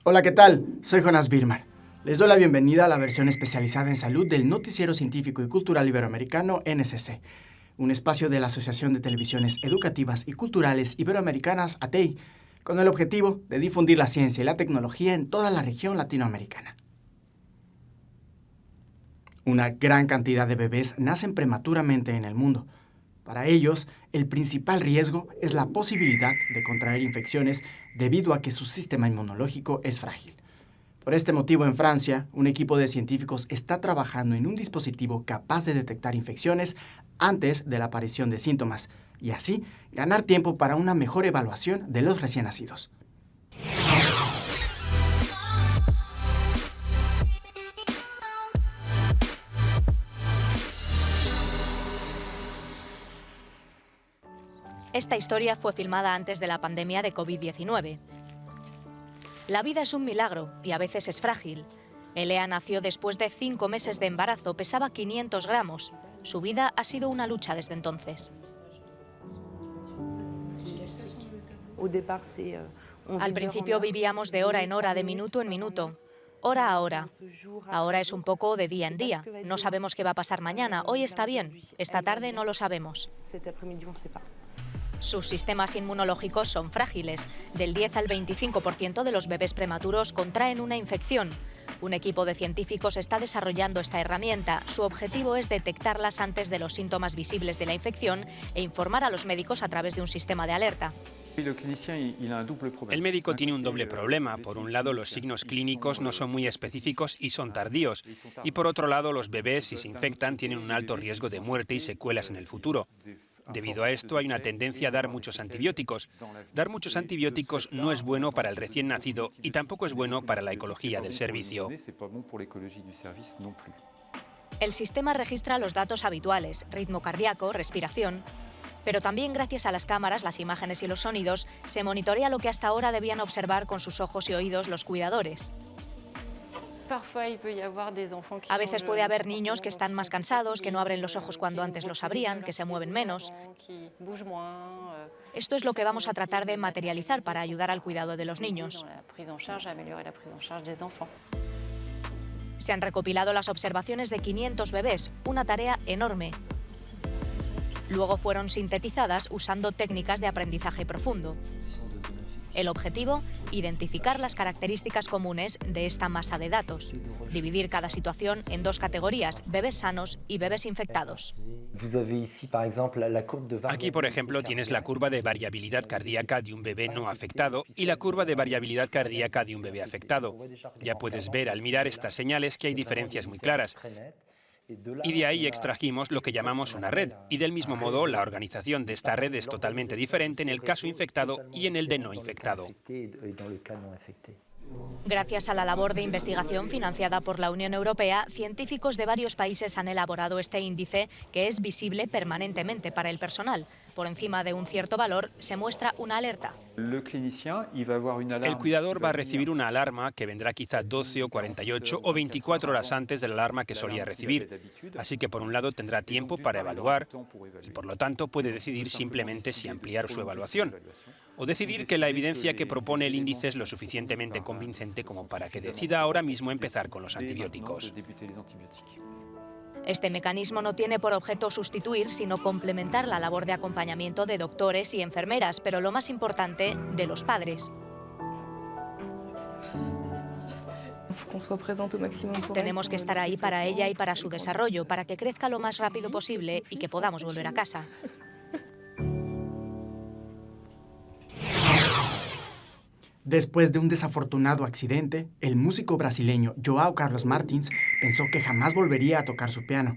Hola, ¿qué tal? Soy Jonas Birmar. Les doy la bienvenida a la versión especializada en salud del Noticiero Científico y Cultural Iberoamericano NSC, un espacio de la Asociación de Televisiones Educativas y Culturales Iberoamericanas, ATEI, con el objetivo de difundir la ciencia y la tecnología en toda la región latinoamericana. Una gran cantidad de bebés nacen prematuramente en el mundo. Para ellos, el principal riesgo es la posibilidad de contraer infecciones debido a que su sistema inmunológico es frágil. Por este motivo, en Francia, un equipo de científicos está trabajando en un dispositivo capaz de detectar infecciones antes de la aparición de síntomas y así ganar tiempo para una mejor evaluación de los recién nacidos. Esta historia fue filmada antes de la pandemia de COVID-19. La vida es un milagro y a veces es frágil. Elea nació después de 5 meses de embarazo, pesaba 500 gramos. Su vida ha sido una lucha desde entonces. Al principio vivíamos de hora en hora, de minuto en minuto, hora a hora. Ahora es un poco de día en día. No sabemos qué va a pasar mañana. Hoy está bien, esta tarde no lo sabemos. Sus sistemas inmunológicos son frágiles. Del 10 al 25% de los bebés prematuros contraen una infección. Un equipo de científicos está desarrollando esta herramienta. Su objetivo es detectarlas antes de los síntomas visibles de la infección e informar a los médicos a través de un sistema de alerta. El médico tiene un doble problema. Por un lado, los signos clínicos no son muy específicos y son tardíos. Y por otro lado, los bebés, si se infectan, tienen un alto riesgo de muerte y secuelas en el futuro. Debido a esto, hay una tendencia a dar muchos antibióticos. Dar muchos antibióticos no es bueno para el recién nacido y tampoco es bueno para la ecología del servicio. El sistema registra los datos habituales, ritmo cardíaco, respiración, pero también gracias a las cámaras, las imágenes y los sonidos, se monitorea lo que hasta ahora debían observar con sus ojos y oídos los cuidadores. A veces puede haber niños que están más cansados, que no abren los ojos cuando antes los abrían, que se mueven menos. Esto es lo que vamos a tratar de materializar para ayudar al cuidado de los niños. Se han recopilado las observaciones de 500 bebés, una tarea enorme. Luego fueron sintetizadas usando técnicas de aprendizaje profundo. El objetivo, identificar las características comunes de esta masa de datos, dividir cada situación en 2 categorías, bebés sanos y bebés infectados. Aquí, por ejemplo, tienes la curva de variabilidad cardíaca de un bebé no afectado y la curva de variabilidad cardíaca de un bebé afectado. Ya puedes ver al mirar estas señales que hay diferencias muy claras. Y de ahí extrajimos lo que llamamos una red, y del mismo modo la organización de esta red es totalmente diferente en el caso infectado y en el de no infectado. Gracias a la labor de investigación financiada por la Unión Europea, científicos de varios países han elaborado este índice que es visible permanentemente para el personal. Por encima de un cierto valor se muestra una alerta. El cuidador va a recibir una alarma que vendrá quizá 12 o 48 o 24 horas antes de la alarma que solía recibir. Así que por un lado tendrá tiempo para evaluar y por lo tanto puede decidir simplemente si ampliar su evaluación. O decidir que la evidencia que propone el índice es lo suficientemente convincente como para que decida ahora mismo empezar con los antibióticos. Este mecanismo no tiene por objeto sustituir, sino complementar la labor de acompañamiento de doctores y enfermeras, pero lo más importante, de los padres. Tenemos que estar ahí para ella y para su desarrollo, para que crezca lo más rápido posible y que podamos volver a casa. Después de un desafortunado accidente, el músico brasileño João Carlos Martins pensó que jamás volvería a tocar su piano.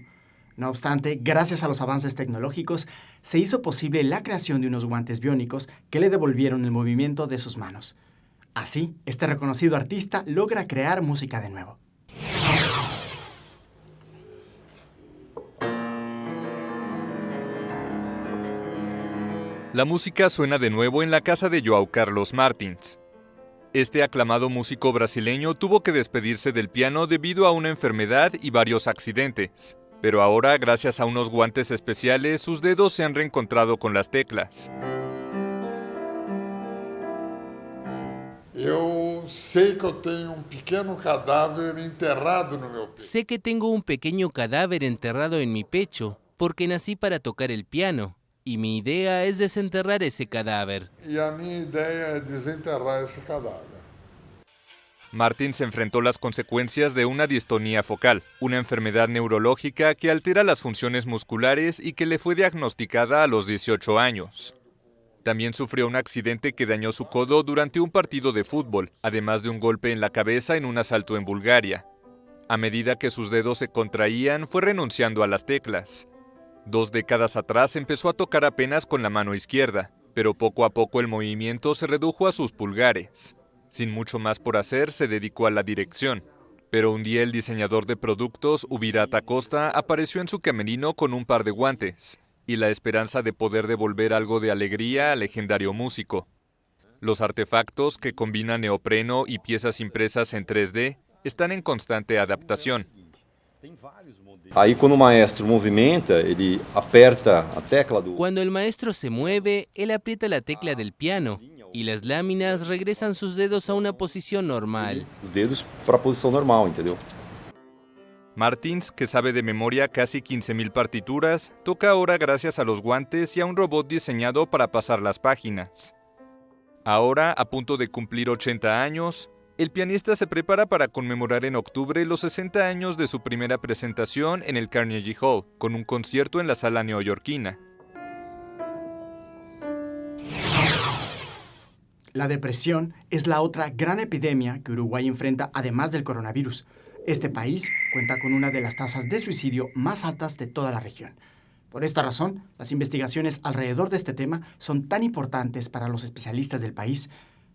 No obstante, gracias a los avances tecnológicos, se hizo posible la creación de unos guantes biónicos que le devolvieron el movimiento de sus manos. Así, este reconocido artista logra crear música de nuevo. La música suena de nuevo en la casa de João Carlos Martins. Este aclamado músico brasileño tuvo que despedirse del piano debido a una enfermedad y varios accidentes. Pero ahora, gracias a unos guantes especiales, sus dedos se han reencontrado con las teclas. Sé que tengo un pequeño cadáver enterrado en mi pecho, porque nací para tocar el piano, y mi idea es desenterrar ese cadáver. Martins enfrentó las consecuencias de una distonía focal, una enfermedad neurológica que altera las funciones musculares y que le fue diagnosticada a los 18 años. También sufrió un accidente que dañó su codo durante un partido de fútbol, además de un golpe en la cabeza en un asalto en Bulgaria. A medida que sus dedos se contraían, fue renunciando a las teclas. 2 décadas atrás empezó a tocar apenas con la mano izquierda, pero poco a poco el movimiento se redujo a sus pulgares. Sin mucho más por hacer, se dedicó a la dirección. Pero un día el diseñador de productos, Ubirat Acosta, apareció en su camerino con un par de guantes y la esperanza de poder devolver algo de alegría al legendario músico. Los artefactos, que combinan neopreno y piezas impresas en 3D, están en constante adaptación. Cuando el maestro se mueve, él aprieta la tecla del piano y las láminas regresan sus dedos a una posición normal. Martins, que sabe de memoria casi 15.000 partituras, toca ahora gracias a los guantes y a un robot diseñado para pasar las páginas. Ahora, a punto de cumplir 80 años, el pianista se prepara para conmemorar en octubre los 60 años de su primera presentación en el Carnegie Hall, con un concierto en la sala neoyorquina. La depresión es la otra gran epidemia que Uruguay enfrenta además del coronavirus. Este país cuenta con una de las tasas de suicidio más altas de toda la región. Por esta razón, las investigaciones alrededor de este tema son tan importantes para los especialistas del país,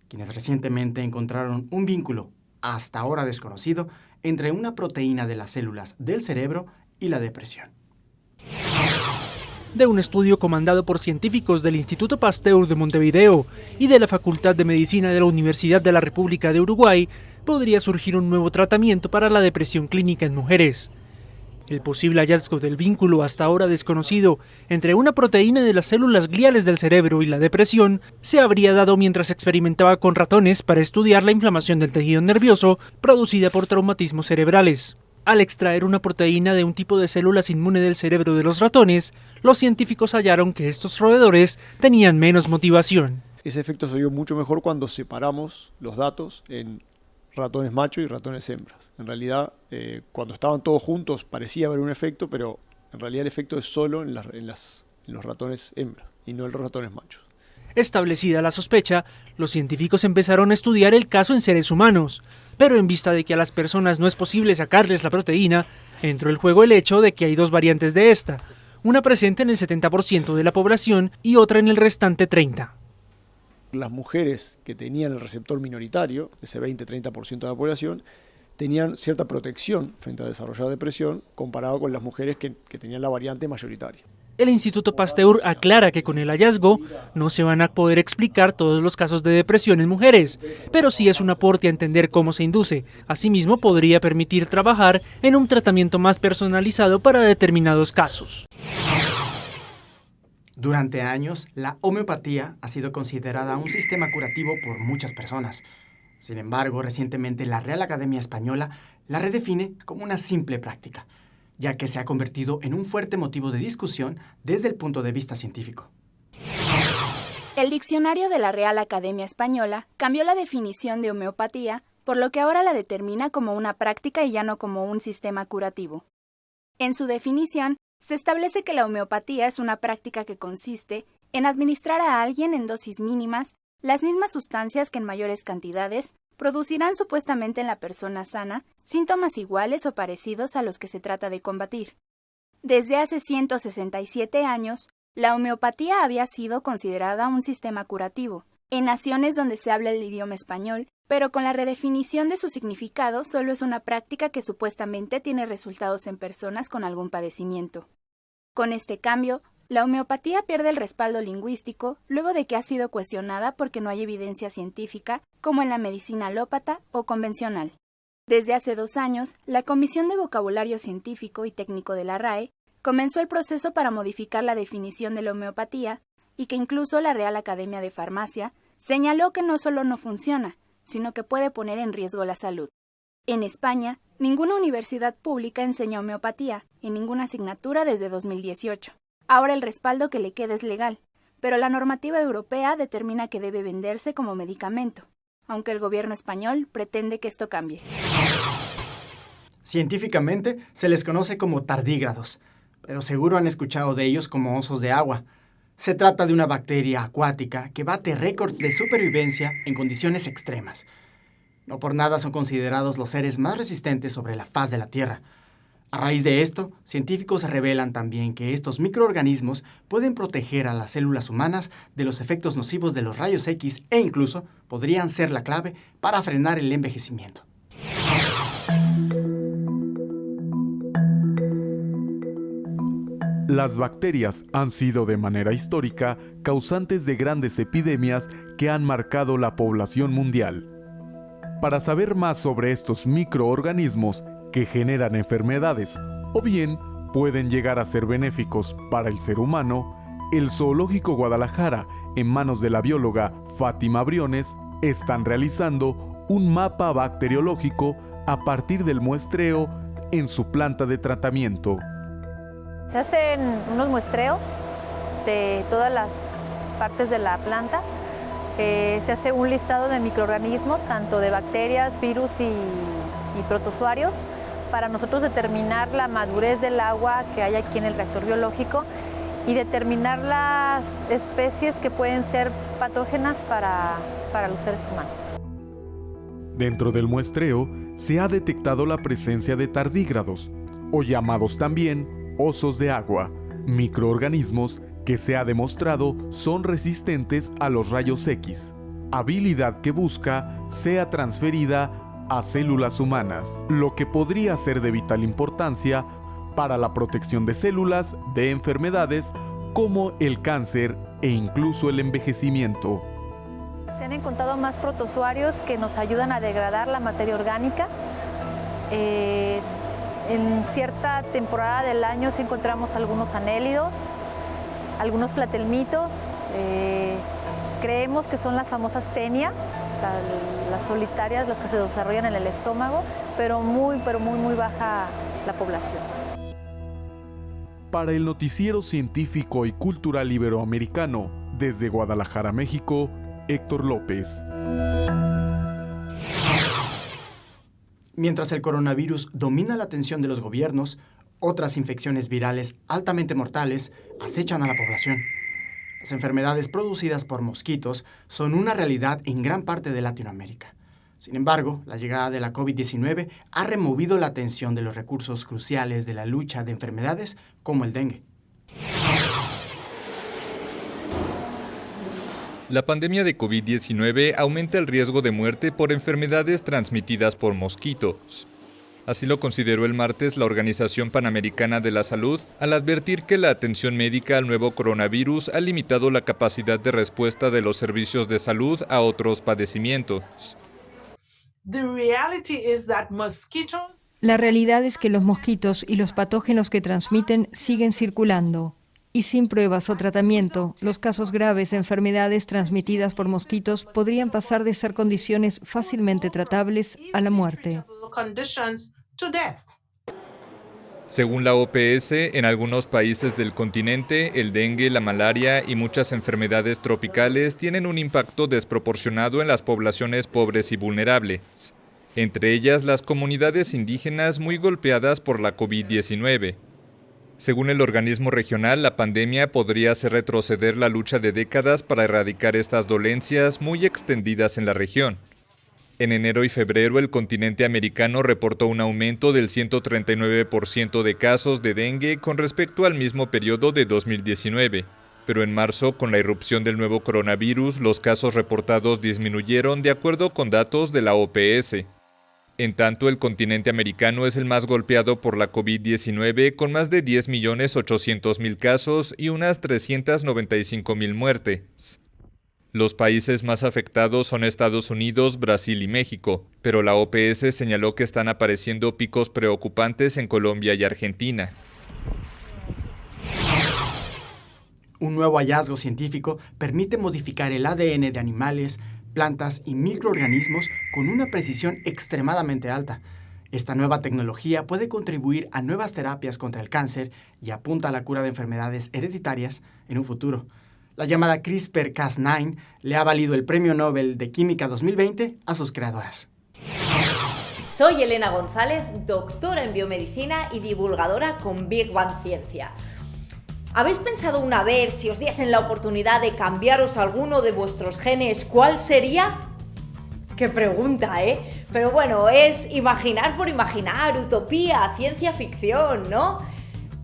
quienes recientemente encontraron un vínculo, hasta ahora desconocido, entre una proteína de las células del cerebro y la depresión. De un estudio comandado por científicos del Instituto Pasteur de Montevideo y de la Facultad de Medicina de la Universidad de la República de Uruguay, podría surgir un nuevo tratamiento para la depresión clínica en mujeres. El posible hallazgo del vínculo hasta ahora desconocido entre una proteína de las células gliales del cerebro y la depresión se habría dado mientras experimentaba con ratones para estudiar la inflamación del tejido nervioso producida por traumatismos cerebrales. Al extraer una proteína de un tipo de células inmune del cerebro de los ratones, los científicos hallaron que estos roedores tenían menos motivación. Ese efecto se vio mucho mejor cuando separamos los datos en ratones machos y ratones hembras. En realidad, cuando estaban todos juntos parecía haber un efecto, pero en realidad el efecto es solo en los ratones hembras y no en los ratones machos. Establecida la sospecha, los científicos empezaron a estudiar el caso en seres humanos, pero en vista de que a las personas no es posible sacarles la proteína, entró en juego el hecho de que hay 2 variantes de esta, una presente en el 70% de la población y otra en el restante 30%. Las mujeres que tenían el receptor minoritario, ese 20-30% de la población, tenían cierta protección frente a desarrollar depresión comparado con las mujeres que tenían la variante mayoritaria. El Instituto Pasteur aclara que con el hallazgo no se van a poder explicar todos los casos de depresión en mujeres, pero sí es un aporte a entender cómo se induce. Asimismo, podría permitir trabajar en un tratamiento más personalizado para determinados casos. Durante años, la homeopatía ha sido considerada un sistema curativo por muchas personas. Sin embargo, recientemente la Real Academia Española la redefine como una simple práctica, ya que se ha convertido en un fuerte motivo de discusión desde el punto de vista científico. El diccionario de la Real Academia Española cambió la definición de homeopatía, por lo que ahora la determina como una práctica y ya no como un sistema curativo. En su definición, se establece que la homeopatía es una práctica que consiste en administrar a alguien en dosis mínimas las mismas sustancias que en mayores cantidades producirán supuestamente en la persona sana síntomas iguales o parecidos a los que se trata de combatir. Desde hace 167 años, la homeopatía había sido considerada un sistema curativo, en naciones donde se habla el idioma español, pero con la redefinición de su significado solo es una práctica que supuestamente tiene resultados en personas con algún padecimiento. Con este cambio, la homeopatía pierde el respaldo lingüístico luego de que ha sido cuestionada porque no hay evidencia científica como en la medicina alópata o convencional. Desde hace 2 años, la Comisión de Vocabulario Científico y Técnico de la RAE comenzó el proceso para modificar la definición de la homeopatía y que incluso la Real Academia de Farmacia señaló que no solo no funciona, sino que puede poner en riesgo la salud. En España, ninguna universidad pública enseña homeopatía, en ninguna asignatura desde 2018. Ahora el respaldo que le queda es legal, pero la normativa europea determina que debe venderse como medicamento, aunque el gobierno español pretende que esto cambie. Científicamente se les conoce como tardígrados, pero seguro han escuchado de ellos como osos de agua. Se trata de una bacteria acuática que bate récords de supervivencia en condiciones extremas. No por nada son considerados los seres más resistentes sobre la faz de la Tierra. A raíz de esto, científicos revelan también que estos microorganismos pueden proteger a las células humanas de los efectos nocivos de los rayos X e incluso podrían ser la clave para frenar el envejecimiento. Las bacterias han sido de manera histórica causantes de grandes epidemias que han marcado la población mundial. Para saber más sobre estos microorganismos que generan enfermedades o bien pueden llegar a ser benéficos para el ser humano, el Zoológico Guadalajara, en manos de la bióloga Fátima Briones, están realizando un mapa bacteriológico a partir del muestreo en su planta de tratamiento. Se hacen unos muestreos de todas las partes de la planta. Se hace un listado de microorganismos, tanto de bacterias, virus y protozoarios, para nosotros determinar la madurez del agua que hay aquí en el reactor biológico y determinar las especies que pueden ser patógenas para los seres humanos. Dentro del muestreo se ha detectado la presencia de tardígrados, o llamados también osos de agua, microorganismos que se ha demostrado son resistentes a los rayos X, habilidad que busca sea transferida a células humanas, lo que podría ser de vital importancia para la protección de células de enfermedades como el cáncer e incluso el envejecimiento. Se han encontrado más protozoarios que nos ayudan a degradar la materia orgánica. En cierta temporada del año sí encontramos algunos anélidos, algunos platelmitos, creemos que son las famosas tenias, las solitarias, las que se desarrollan en el estómago, pero muy baja la población. Para el Noticiero Científico y Cultural Iberoamericano, desde Guadalajara, México, Héctor López. Mientras el coronavirus domina la atención de los gobiernos, otras infecciones virales altamente mortales acechan a la población. Las enfermedades producidas por mosquitos son una realidad en gran parte de Latinoamérica. Sin embargo, la llegada de la COVID-19 ha removido la atención de los recursos cruciales de la lucha de enfermedades como el dengue. La pandemia de COVID-19 aumenta el riesgo de muerte por enfermedades transmitidas por mosquitos. Así lo consideró el martes la Organización Panamericana de la Salud al advertir que la atención médica al nuevo coronavirus ha limitado la capacidad de respuesta de los servicios de salud a otros padecimientos. La realidad es que los mosquitos y los patógenos que transmiten siguen circulando. Y sin pruebas o tratamiento, los casos graves de enfermedades transmitidas por mosquitos podrían pasar de ser condiciones fácilmente tratables a la muerte. Según la OPS, en algunos países del continente, el dengue, la malaria y muchas enfermedades tropicales tienen un impacto desproporcionado en las poblaciones pobres y vulnerables, entre ellas las comunidades indígenas muy golpeadas por la COVID-19. Según el organismo regional, la pandemia podría hacer retroceder la lucha de décadas para erradicar estas dolencias muy extendidas en la región. En enero y febrero, el continente americano reportó un aumento del 139% de casos de dengue con respecto al mismo periodo de 2019. Pero en marzo, con la irrupción del nuevo coronavirus, los casos reportados disminuyeron de acuerdo con datos de la OPS. En tanto, el continente americano es el más golpeado por la COVID-19 con más de 10.800.000 casos y unas 395.000 muertes. Los países más afectados son Estados Unidos, Brasil y México, pero la OPS señaló que están apareciendo picos preocupantes en Colombia y Argentina. Un nuevo hallazgo científico permite modificar el ADN de animales plantas y microorganismos con una precisión extremadamente alta. Esta nueva tecnología puede contribuir a nuevas terapias contra el cáncer y apunta a la cura de enfermedades hereditarias en un futuro. La llamada CRISPR-Cas9 le ha valido el Premio Nobel de Química 2020 a sus creadoras. Soy Elena González, doctora en biomedicina y divulgadora con Big Bang Ciencia. ¿Habéis pensado una vez, si os diesen la oportunidad de cambiaros alguno de vuestros genes, cuál sería? ¡Qué pregunta, eh! Pero bueno, es imaginar por imaginar, utopía, ciencia ficción, ¿no?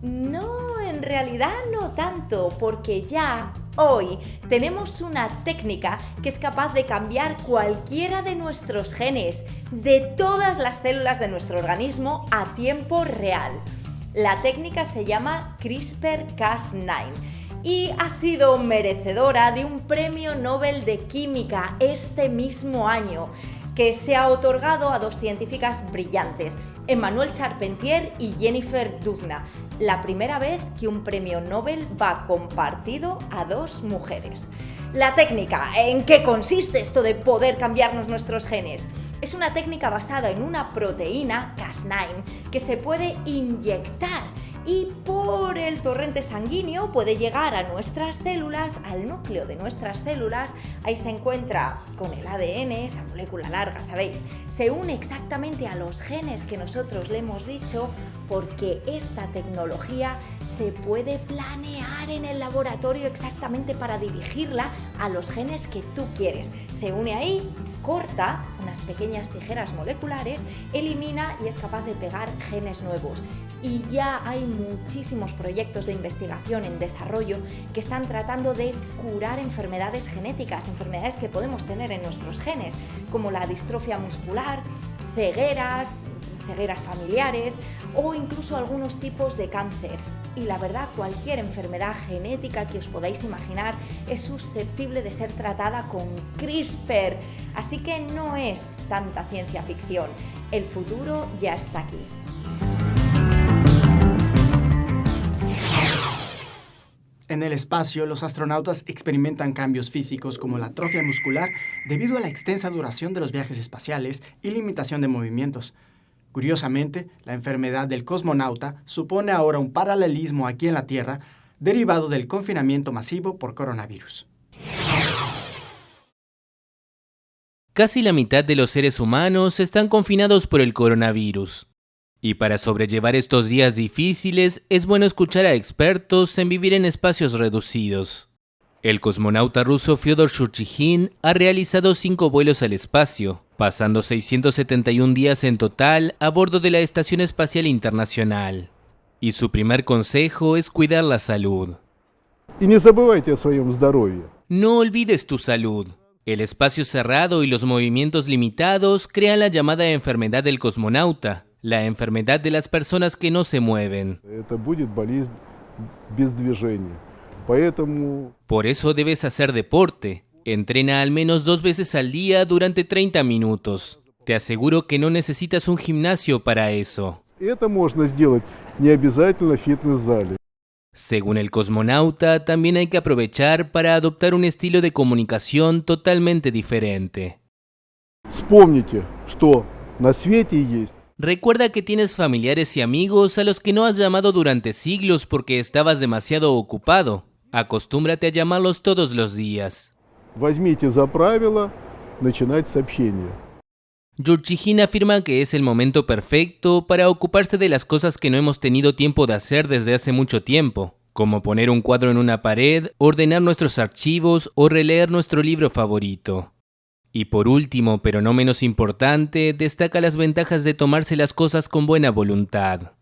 No, en realidad no tanto, porque ya hoy tenemos una técnica que es capaz de cambiar cualquiera de nuestros genes, de todas las células de nuestro organismo a tiempo real. La técnica se llama CRISPR-Cas9 y ha sido merecedora de un Premio Nobel de Química este mismo año, que se ha otorgado a dos científicas brillantes, Emmanuelle Charpentier y Jennifer Doudna, la primera vez que un premio Nobel va compartido a dos mujeres. La técnica, ¿en qué consiste esto de poder cambiarnos nuestros genes? Es una técnica basada en una proteína, Cas9, que se puede inyectar y por el torrente sanguíneo puede llegar a nuestras células, al núcleo de nuestras células. Ahí se encuentra con el ADN, esa molécula larga, ¿sabéis? Se une exactamente a los genes que nosotros le hemos dicho, porque esta tecnología se puede planear en el laboratorio exactamente para dirigirla a los genes que tú quieres. Se une ahí, corta unas pequeñas tijeras moleculares, elimina y es capaz de pegar genes nuevos. Y ya hay muchísimos proyectos de investigación en desarrollo que están tratando de curar enfermedades genéticas, enfermedades que podemos tener en nuestros genes, como la distrofia muscular, cegueras familiares o incluso algunos tipos de cáncer. Y la verdad, cualquier enfermedad genética que os podáis imaginar es susceptible de ser tratada con CRISPR, así que no es tanta ciencia ficción. El futuro ya está aquí. En el espacio, los astronautas experimentan cambios físicos como la atrofia muscular debido a la extensa duración de los viajes espaciales y limitación de movimientos. Curiosamente, la enfermedad del cosmonauta supone ahora un paralelismo aquí en la Tierra derivado del confinamiento masivo por coronavirus. Casi la mitad de los seres humanos están confinados por el coronavirus. Y para sobrellevar estos días difíciles, es bueno escuchar a expertos en vivir en espacios reducidos. El cosmonauta ruso Fyodor Shurchikhin ha realizado 5 vuelos al espacio, pasando 671 días en total a bordo de la Estación Espacial Internacional. Y su primer consejo es cuidar la salud. No olvides tu salud. El espacio cerrado y los movimientos limitados crean la llamada enfermedad del cosmonauta, la enfermedad de las personas que no se mueven. Por eso debes hacer deporte. Entrena al menos 2 veces al día durante 30 minutos. Te aseguro que no necesitas un gimnasio para eso. Según el cosmonauta, también hay que aprovechar para adoptar un estilo de comunicación totalmente diferente. Recuerda que tienes familiares y amigos a los que no has llamado durante siglos porque estabas demasiado ocupado. Acostúmbrate a llamarlos todos los días. Shurchikhin afirma que es el momento perfecto para ocuparse de las cosas que no hemos tenido tiempo de hacer desde hace mucho tiempo, como poner un cuadro en una pared, ordenar nuestros archivos o releer nuestro libro favorito. Y por último, pero no menos importante, destaca las ventajas de tomarse las cosas con buena voluntad.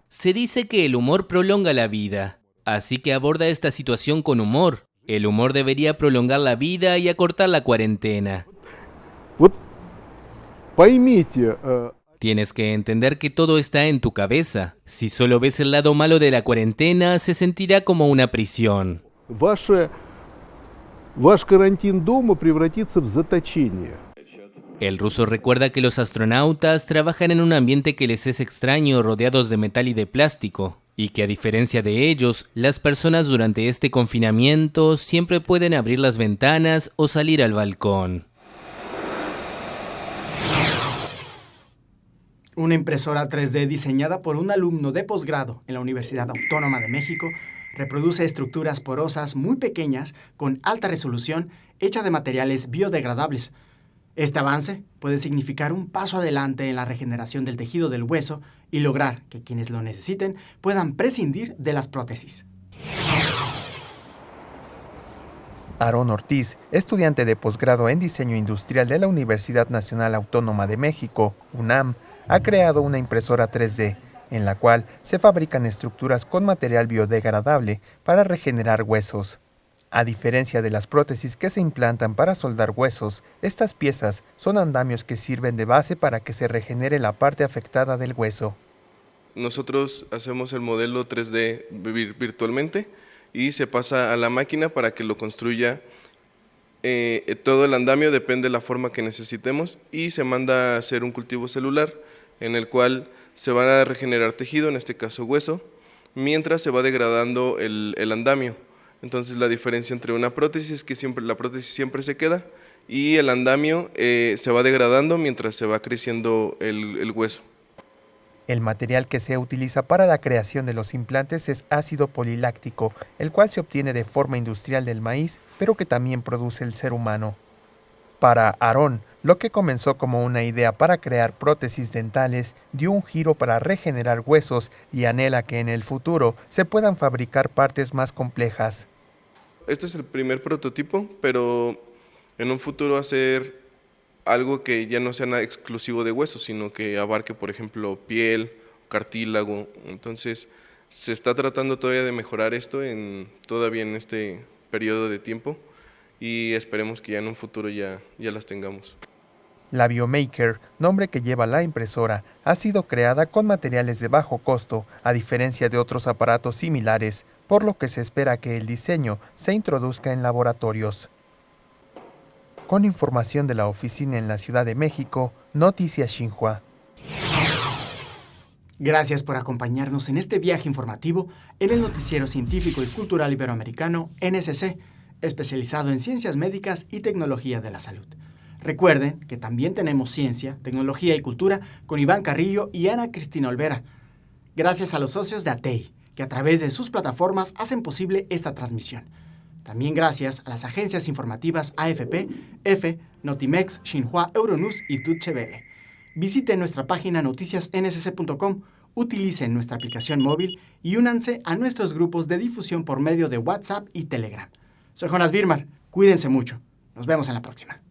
Se dice que el humor prolonga la vida, así que aborda esta situación con humor. El humor debería prolongar la vida y acortar la cuarentena. Tienes que entender que todo está en tu cabeza. Si solo ves el lado malo de la cuarentena, se sentirá como una prisión. El ruso recuerda que los astronautas trabajan en un ambiente que les es extraño, rodeados de metal y de plástico. Y que a diferencia de ellos, las personas durante este confinamiento siempre pueden abrir las ventanas o salir al balcón. Una impresora 3D diseñada por un alumno de posgrado en la Universidad Autónoma de México reproduce estructuras porosas muy pequeñas con alta resolución hecha de materiales biodegradables. Este avance puede significar un paso adelante en la regeneración del tejido del hueso y lograr que quienes lo necesiten puedan prescindir de las prótesis. Aarón Ortiz, estudiante de posgrado en Diseño Industrial de la Universidad Nacional Autónoma de México, UNAM, ha creado una impresora 3D, en la cual se fabrican estructuras con material biodegradable para regenerar huesos. A diferencia de las prótesis que se implantan para soldar huesos, estas piezas son andamios que sirven de base para que se regenere la parte afectada del hueso. Nosotros hacemos el modelo 3D virtualmente y se pasa a la máquina para que lo construya. Todo el andamio depende de la forma que necesitemos y se manda a hacer un cultivo celular en el cual se van a regenerar tejido, en este caso hueso, mientras se va degradando el andamio. Entonces la diferencia entre una prótesis es que la prótesis siempre se queda y el andamio se va degradando mientras se va creciendo el hueso. El material que se utiliza para la creación de los implantes es ácido poliláctico, el cual se obtiene de forma industrial del maíz, pero que también produce el ser humano. Para Aarón, lo que comenzó como una idea para crear prótesis dentales dio un giro para regenerar huesos y anhela que en el futuro se puedan fabricar partes más complejas. Este es el primer prototipo, pero en un futuro hacer algo que ya no sea nada exclusivo de huesos, sino que abarque, por ejemplo, piel, cartílago. Entonces, se está tratando todavía de mejorar esto todavía en este periodo de tiempo y esperemos que ya en un futuro ya las tengamos. La Biomaker, nombre que lleva la impresora, ha sido creada con materiales de bajo costo, a diferencia de otros aparatos similares, por lo que se espera que el diseño se introduzca en laboratorios. Con información de la oficina en la Ciudad de México, Noticias Xinhua. Gracias por acompañarnos en este viaje informativo en el Noticiero Científico y Cultural Iberoamericano, NSC, especializado en ciencias médicas y tecnología de la salud. Recuerden que también tenemos ciencia, tecnología y cultura con Iván Carrillo y Ana Cristina Olvera. Gracias a los socios de ATEI, que a través de sus plataformas hacen posible esta transmisión. También gracias a las agencias informativas AFP, EFE, Notimex, Xinhua, Euronews y Deutsche Welle. Visiten nuestra página noticiasnsc.com, utilicen nuestra aplicación móvil y únanse a nuestros grupos de difusión por medio de WhatsApp y Telegram. Soy Jonas Birmar, cuídense mucho. Nos vemos en la próxima.